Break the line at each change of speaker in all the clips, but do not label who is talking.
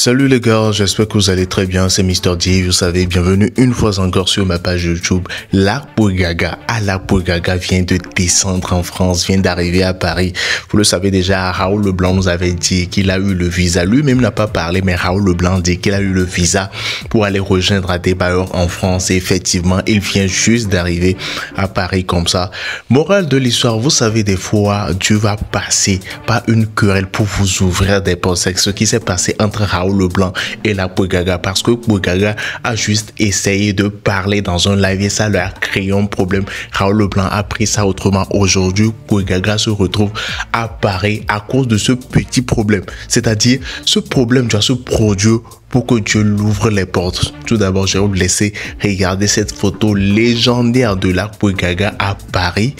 Salut les gars, j'espère que vous allez très bien, c'est Mr. D, vous savez, bienvenue une fois encore sur ma page YouTube. Lac Bourgaga vient de descendre en France, vient d'arriver à Paris. Vous le savez déjà, Raoul Leblanc nous avait dit qu'il a eu le visa, lui-même n'a pas parlé, mais Raoul Leblanc dit qu'il a eu le visa pour aller rejoindre Adebayor en France. Et effectivement, il vient juste d'arriver à Paris comme ça. Morale de l'histoire, vous savez, des fois, Dieu va passer par une querelle pour vous ouvrir des portes. C'est ce qui s'est passé entre Raoul Leblanc et Lac Bourgaga, parce que Bourgaga a juste essayé de parler dans un live et ça leur a créé un problème. Raoul Leblanc a pris ça autrement. Aujourd'hui, Bourgaga se retrouve à Paris à cause de ce petit problème. C'est-à-dire, ce problème doit se produire pour que Dieu l'ouvre les portes. Tout d'abord, je vais vous laisser regarder cette photo légendaire de Lac Bourgaga à Paris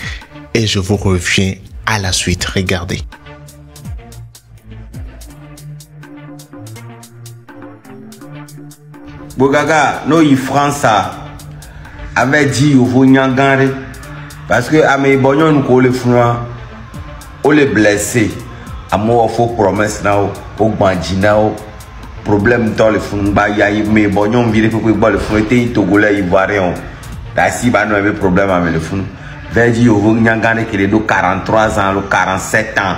et je vous reviens à la suite. Regardez.
Bourgaga, no y France avait dit au Vonyangare parce que à mes bonnons nous collent froid, on les blessés, à moi faux promesse na au bandina au problème dans le fond ba ya mes bonnons viré pour que le fond était togolais ivoirien, là si ba nous avait problème avec le fond, avait dit au Vonyangare qu'il est de 43 ans, 47 ans,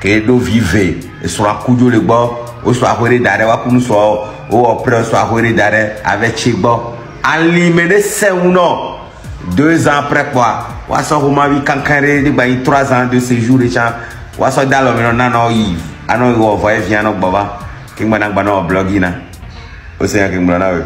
qu'il est de vivre et sur la coude le bas, au soir d'arrêt wa pour nous soit ou après soit d'arrêt avec Chigbo enlimé c'est ou non 2 ans après quoi wa so ma vie kankaré de 3 ans de séjour les gens wa so dans le non Yves ano go voyage vient no baba ki ngana bana blogina o c'est que ngana.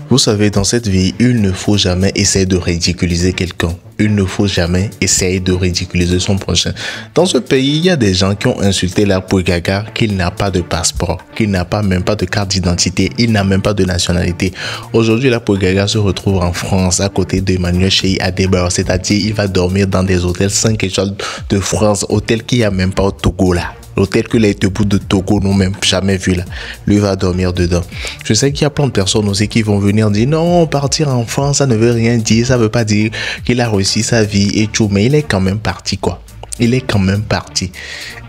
Vous savez, dans cette vie, il ne faut jamais essayer de ridiculiser quelqu'un. Il ne faut jamais essayer de ridiculiser son prochain. Dans ce pays, il y a des gens qui ont insulté Lac Bourgaga qu'il n'a pas de passeport, qu'il n'a pas même pas de carte d'identité, il n'a même pas de nationalité. Aujourd'hui, Lac Bourgaga se retrouve en France à côté d'Emmanuel Cheikh Adebayor, c'est-à-dire il va dormir dans des hôtels 5 étoiles de France, hôtels qu'il n'y a même pas au Togo là. L'hôtel que les debout de Togo n'ont même jamais vu là. Lui va dormir dedans. Je sais qu'il y a plein de personnes aussi qui vont venir dire non, partir en France, ça ne veut rien dire. Ça ne veut pas dire qu'il a réussi sa vie et tout. Mais il est quand même parti quoi. Il est quand même parti.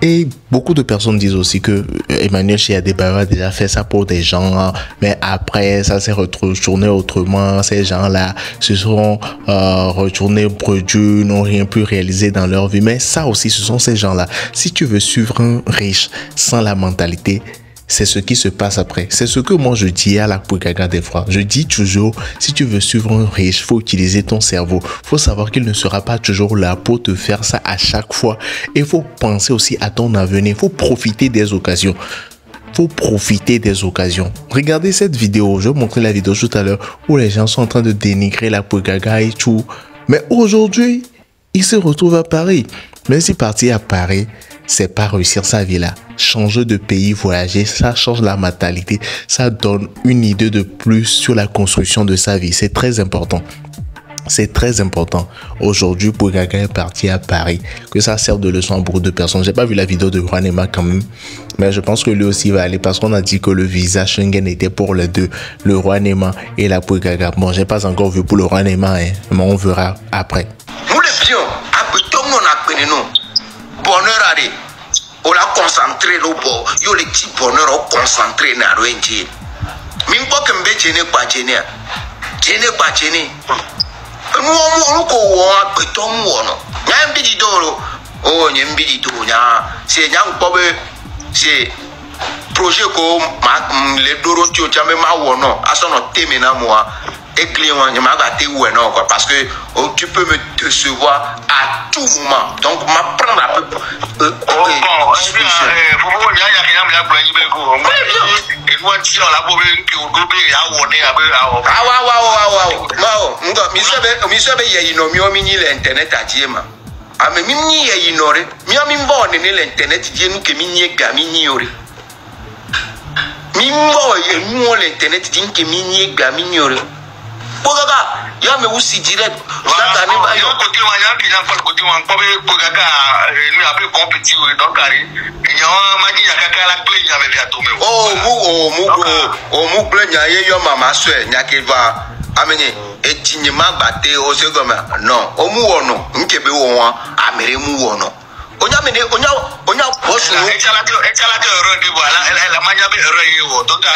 Et beaucoup de personnes disent aussi que Emmanuel Cheikh Adebayor a déjà fait ça pour des gens, mais après ça s'est retourné autrement. Ces gens-là se sont retournés bredus, n'ont rien pu réaliser dans leur vie. Mais ça aussi, ce sont ces gens-là. Si tu veux suivre un riche sans la mentalité, c'est ce qui se passe après. C'est ce que moi je dis à Lac Bourgaga des fois. Je dis toujours, si tu veux suivre un riche, faut utiliser ton cerveau. Faut savoir qu'il ne sera pas toujours là pour te faire ça à chaque fois. Et faut penser aussi à ton avenir. Faut profiter des occasions. Faut profiter des occasions. Regardez cette vidéo. Je vais vous montrer la vidéo tout à l'heure où les gens sont en train de dénigrer Lac Bourgaga et tout. Mais aujourd'hui, il se retrouve à Paris. Mais si parti à Paris, c'est pas réussir sa vie là. Changer de pays, voyager, ça change la mentalité. Ça donne une idée de plus sur la construction de sa vie. C'est très important. C'est très important. Aujourd'hui, Bourgaga est parti à Paris. Que ça serve de leçon à beaucoup de personnes. J'ai pas vu la vidéo de Rouanema quand même. Mais je pense que lui aussi va aller parce qu'on a dit que le visa Schengen était pour les deux. Le Rouanema et la Bourgaga. Bon, j'ai pas encore vu pour le Rouanema, hein, mais on verra après.
Bonheur allez, on l'a concentré le bon, yo les petits bonheurs concentré na roenji. Min pas que m'be jene pas jene nous ko wa beton wono. Nya mbidi doro, oh nya mbidi do nya, c'est nya ngbobe, c'est projet ko ma le doro tio jambe ma wono, asono teme na moi. Et client, parce que oh, tu peux me décevoir à tout moment. Donc, m'apprendre un peu. Bourgaga, ya me aussi direct. Ça gagne pas. Yo côté wanya qui n'a pas côté wan pas Bourgaga lui a peu compétit donc ari. Yo ma dit ya kaka la clé ya me via tomber. Oh mu clé ya yo mama so nya ke va amenye etinyema batte o se comme non o mu wono nkebe wo wan amere mu wono onya mene onya boss no
echala ke ero di bola la manya be ero yi wo to ga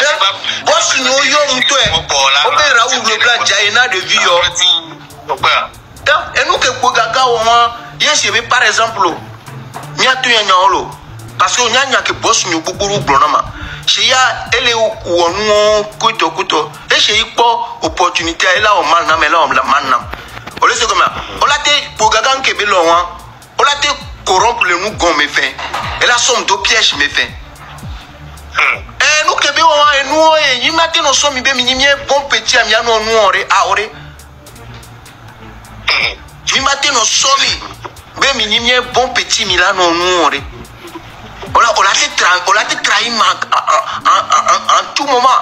boss no yo mto e o be Raoul Leblanc jaina de vie yo ta enu ke Pogaga won yes be par exemple nya to nya olo parce que onya nya ke boss no gbogbo gboro ma se ya ele wonu kuto e se ipo opportunité ela o man na me la o man na o le se comme o la te Pogaga nke be lo won o la te corrompre le nous gon me fait et la somme de piège me fait nous que bien et nous et il matin nous sommes bien minimie bon petit ami nous ore aore il matin nous sommes bien minimie bon petit milano nous ore on l'a trahi en tout moment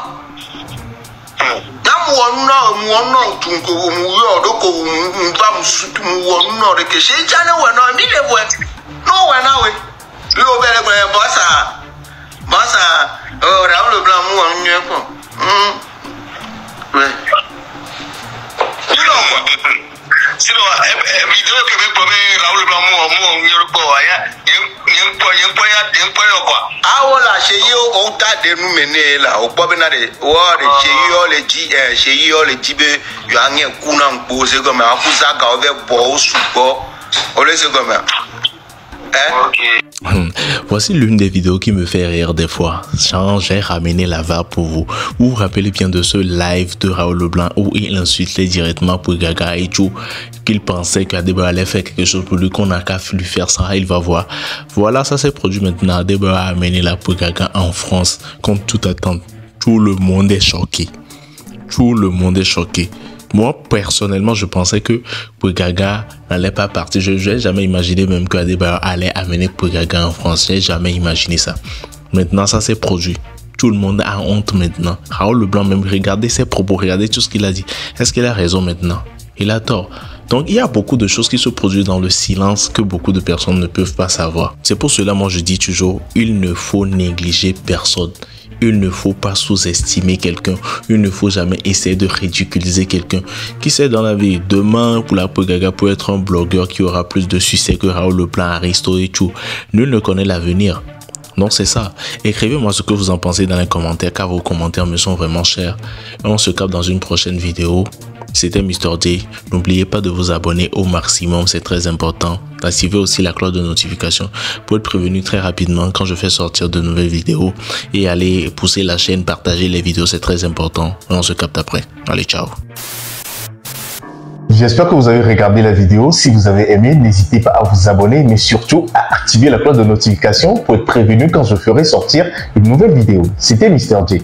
muona tunko muyo doko mba musutu muona de que chez jana wana mi le voit no wana we lo bele gbe bossa Raoul Leblanc mu wan nyen ko ouais
sino video que me pone Raoul Leblanc mu nyen ko aya yen po yo kwa
awola seyi o ta de nu mene la o gbo be na de o de seyi o le ji be yo anyen ku na npo se go ma akuza ga o be bo o supo o le se go ma
Voici l'une des vidéos qui me fait rire des fois. J'ai ramené la VAR pour vous. Vous vous rappelez bien de ce live de Raoul Leblanc où il insultait directement Pogaga et tout, qu'il pensait qu'Adeba allait faire quelque chose pour lui, qu'on n'a qu'à lui faire ça, il va voir. Voilà, ça s'est produit maintenant. Adeba a amené la Pogaga en France contre toute attente. Tout le monde est choqué. Tout le monde est choqué. Moi, personnellement, je pensais que Pogaga n'allait pas partir. Je n'ai jamais imaginé même que Adeba allait amener Pogaga en France. Je n'ai jamais imaginé ça. Maintenant, ça s'est produit. Tout le monde a honte maintenant. Raoul Leblanc, même, regardez ses propos, regardez tout ce qu'il a dit. Est-ce qu'il a raison maintenant? Il a tort. Donc, il y a beaucoup de choses qui se produisent dans le silence que beaucoup de personnes ne peuvent pas savoir. C'est pour cela, moi, je dis toujours, il ne faut négliger personne. Il ne faut pas sous-estimer quelqu'un. Il ne faut jamais essayer de ridiculiser quelqu'un. Qui sait dans la vie, demain, pour la Pogaga peut être un blogueur qui aura plus de succès que Raoul Leblanc, Aristo et tout. Nul ne connaît l'avenir. Donc c'est ça. Écrivez-moi ce que vous en pensez dans les commentaires, car vos commentaires me sont vraiment chers. Et on se capte dans une prochaine vidéo. C'était Mr. J. N'oubliez pas de vous abonner au maximum, c'est très important. Activez aussi la cloche de notification pour être prévenu très rapidement quand je fais sortir de nouvelles vidéos. Et allez pousser la chaîne, partager les vidéos, c'est très important. Et on se capte après. Allez, ciao.
J'espère que vous avez regardé la vidéo. Si vous avez aimé, n'hésitez pas à vous abonner, mais surtout à activer la cloche de notification pour être prévenu quand je ferai sortir une nouvelle vidéo. C'était Mr. J.